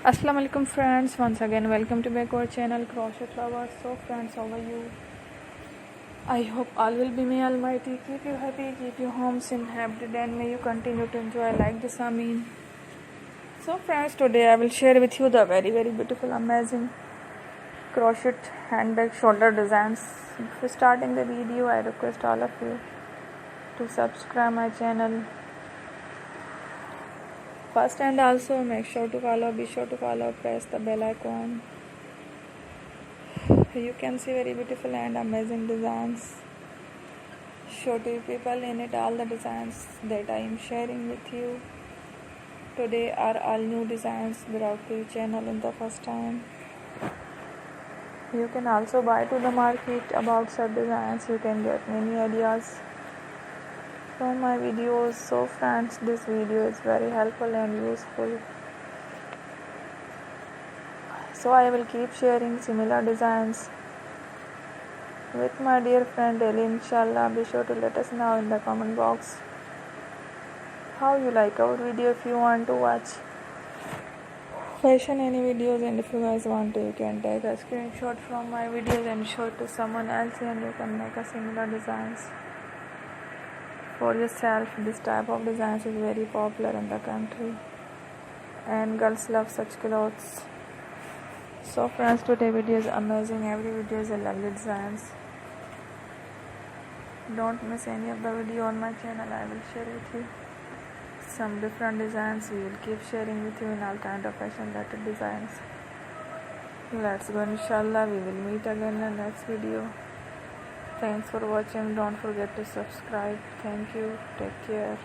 Assalamu alaikum friends, once again welcome to back our channel Crochet Lovers. So friends, how are you? I hope all will be may almighty keep you happy, keep you homes inhabited, and may you continue to enjoy like this Amin. So friends, today I will share with you the very beautiful amazing crochet handbag shoulder designs. Before starting the video, I request all of you to subscribe my channel first, and also be sure to follow, press the bell icon. You can see very beautiful and amazing designs. Show to you people in it all the designs that I am sharing with you today are all new designs brought to your channel in the first time. You can also buy to the market about such designs. You can get many ideas from my videos. So friends, this video is very helpful and useful. So I will keep sharing similar designs with my dear friend daily, inshallah. Be sure to let us know in the comment box how you like our video. If you want to watch fashion any videos, and if you guys want to, you can take a screenshot from my videos and show it to someone else, and you can make a similar designs for yourself. This type of designs is very popular in the country and girls love such clothes. So friends, today video is amazing. Every video is a lovely designs. Don't miss any of the video on my channel. I will share with you some different designs. We will keep sharing with you in all kind of fashion related designs. Let's go, inshallah. We will meet again in the next video. Thanks for watching. Don't forget to subscribe. Thank you. Take care.